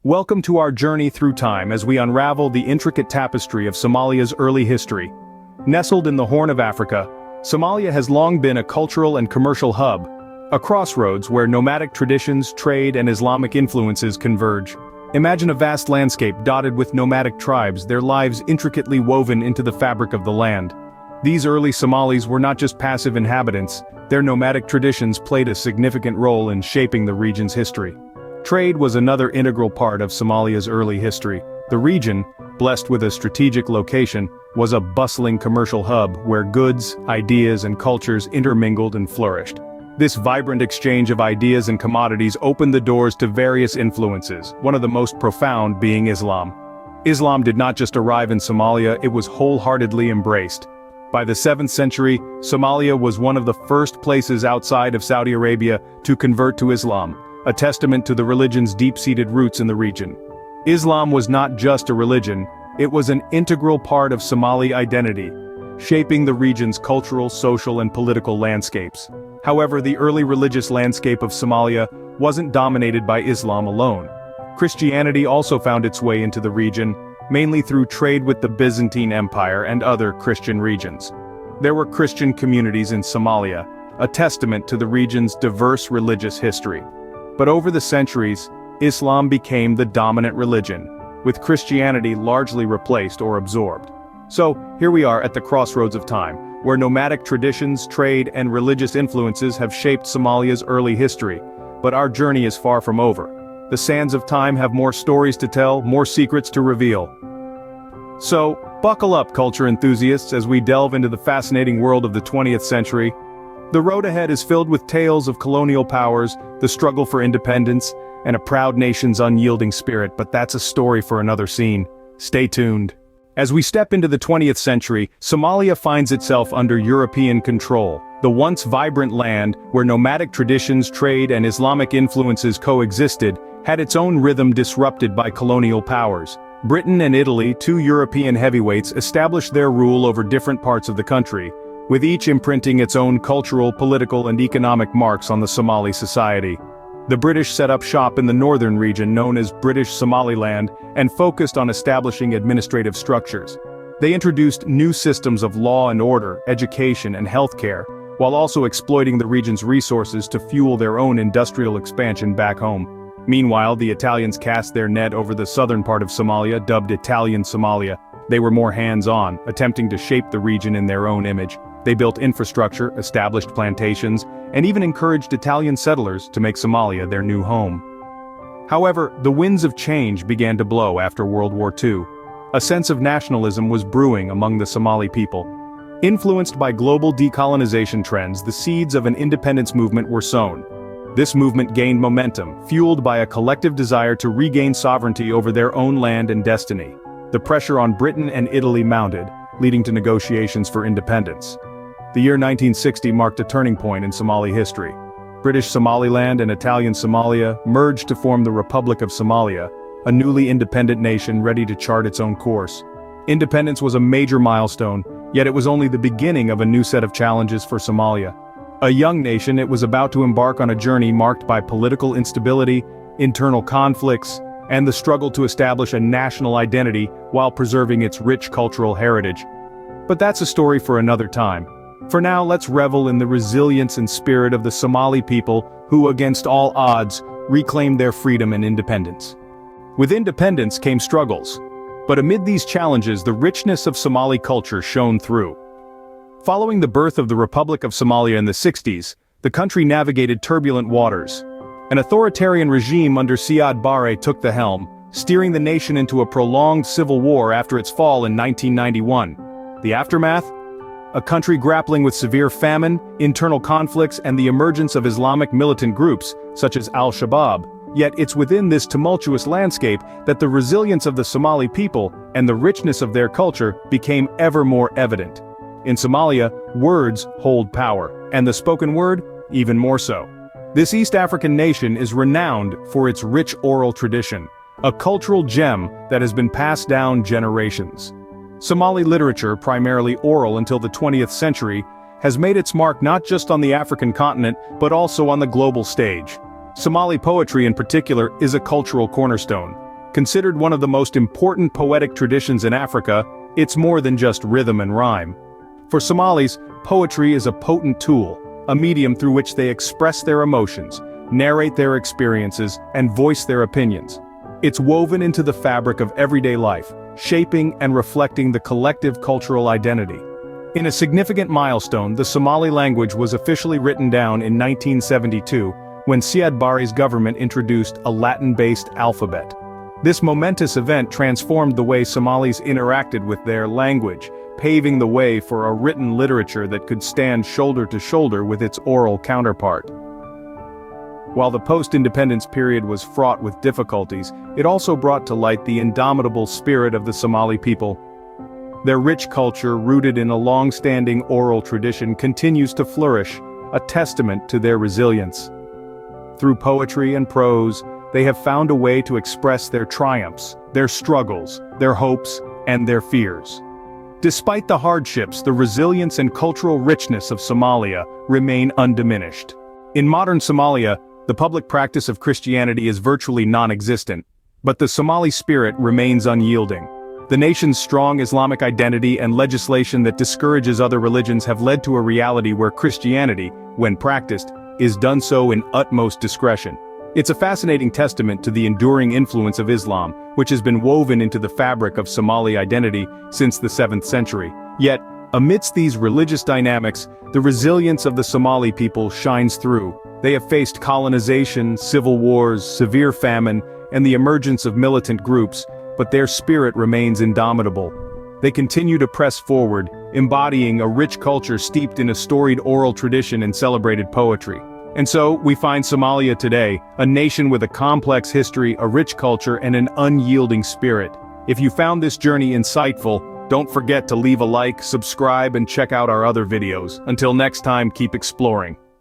Welcome to our journey through time as we unravel the intricate tapestry of Somalia's early history. Nestled in the Horn of Africa, Somalia has long been a cultural and commercial hub, a crossroads where nomadic traditions, trade, and Islamic influences converge. Imagine a vast landscape dotted with nomadic tribes, their lives intricately woven into the fabric of the land. These early Somalis were not just passive inhabitants, their nomadic traditions played a significant role in shaping the region's history. Trade was another integral part of Somalia's early history. The region, blessed with a strategic location, was a bustling commercial hub where goods, ideas, and cultures intermingled and flourished. This vibrant exchange of ideas and commodities opened the doors to various influences, one of the most profound being Islam. Islam did not just arrive in Somalia, it was wholeheartedly embraced. By the 7th century, Somalia was one of the first places outside of Saudi Arabia to convert to Islam, a testament to the religion's deep-seated roots in the region. Islam was not just a religion, it was an integral part of Somali identity, shaping the region's cultural, social, and political landscapes. However, the early religious landscape of Somalia wasn't dominated by Islam alone. Christianity also found its way into the region, mainly through trade with the Byzantine Empire and other Christian regions. There were Christian communities in Somalia, a testament to the region's diverse religious history. But over the centuries, Islam became the dominant religion, with Christianity largely replaced or absorbed. So, here we are at the crossroads of time, where nomadic traditions, trade, and religious influences have shaped Somalia's early history. But our journey is far from over. The sands of time have more stories to tell, more secrets to reveal. So, buckle up, culture enthusiasts, as we delve into the fascinating world of the 20th century. The road ahead is filled with tales of colonial powers, the struggle for independence, and a proud nation's unyielding spirit, but that's a story for another scene. Stay tuned. As we step into the 20th century, Somalia finds itself under European control. The once vibrant land, where nomadic traditions, trade, and Islamic influences coexisted, had its own rhythm disrupted by colonial powers. Britain and Italy, two European heavyweights, established their rule over different parts of the country, with each imprinting its own cultural, political, and economic marks on the Somali society. The British set up shop in the northern region known as British Somaliland and focused on establishing administrative structures. They introduced new systems of law and order, education, and healthcare, while also exploiting the region's resources to fuel their own industrial expansion back home. Meanwhile, the Italians cast their net over the southern part of Somalia, dubbed Italian Somalia. They were more hands-on, attempting to shape the region in their own image. They built infrastructure, established plantations, and even encouraged Italian settlers to make Somalia their new home. However, the winds of change began to blow after World War II. A sense of nationalism was brewing among the Somali people. Influenced by global decolonization trends, the seeds of an independence movement were sown. This movement gained momentum, fueled by a collective desire to regain sovereignty over their own land and destiny. The pressure on Britain and Italy mounted, leading to negotiations for independence. The year 1960 marked a turning point in Somali history. British Somaliland and Italian Somalia merged to form the Republic of Somalia, a newly independent nation ready to chart its own course. Independence was a major milestone, yet it was only the beginning of a new set of challenges for Somalia. A young nation, it was about to embark on a journey marked by political instability, internal conflicts, and the struggle to establish a national identity while preserving its rich cultural heritage. But that's a story for another time. For now, let's revel in the resilience and spirit of the Somali people who, against all odds, reclaimed their freedom and independence. With independence came struggles. But amid these challenges, the richness of Somali culture shone through. Following the birth of the Republic of Somalia in the 60s, the country navigated turbulent waters. An authoritarian regime under Siad Barre took the helm, steering the nation into a prolonged civil war after its fall in 1991. The aftermath? A country grappling with severe famine, internal conflicts, and the emergence of Islamic militant groups, such as Al-Shabaab. Yet it's within this tumultuous landscape that the resilience of the Somali people and the richness of their culture became ever more evident. In Somalia, words hold power, and the spoken word, even more so. This East African nation is renowned for its rich oral tradition, a cultural gem that has been passed down generations. Somali literature, primarily oral until the 20th century, has made its mark not just on the African continent, but also on the global stage. Somali poetry in particular is a cultural cornerstone. Considered one of the most important poetic traditions in Africa, it's more than just rhythm and rhyme. For Somalis, poetry is a potent tool, a medium through which they express their emotions, narrate their experiences, and voice their opinions. It's woven into the fabric of everyday life, shaping and reflecting the collective cultural identity. In a significant milestone, the Somali language was officially written down in 1972, when Siad Barre's government introduced a Latin-based alphabet. This momentous event transformed the way Somalis interacted with their language, paving the way for a written literature that could stand shoulder to shoulder with its oral counterpart. While the post-independence period was fraught with difficulties, it also brought to light the indomitable spirit of the Somali people. Their rich culture, rooted in a long-standing oral tradition, continues to flourish, a testament to their resilience. Through poetry and prose, they have found a way to express their triumphs, their struggles, their hopes, and their fears. Despite the hardships, the resilience and cultural richness of Somalia remain undiminished. In modern Somalia, the public practice of Christianity is virtually non-existent, but the Somali spirit remains unyielding. The nation's strong Islamic identity and legislation that discourages other religions have led to a reality where Christianity, when practiced, is done so in utmost discretion. It's a fascinating testament to the enduring influence of Islam, which has been woven into the fabric of Somali identity since the 7th century. Yet, amidst these religious dynamics, the resilience of the Somali people shines through. They have faced colonization, civil wars, severe famine, and the emergence of militant groups, but their spirit remains indomitable. They continue to press forward, embodying a rich culture steeped in a storied oral tradition and celebrated poetry. And so, we find Somalia today, a nation with a complex history, a rich culture, and an unyielding spirit. If you found this journey insightful, don't forget to leave a like, subscribe, and check out our other videos. Until next time, keep exploring.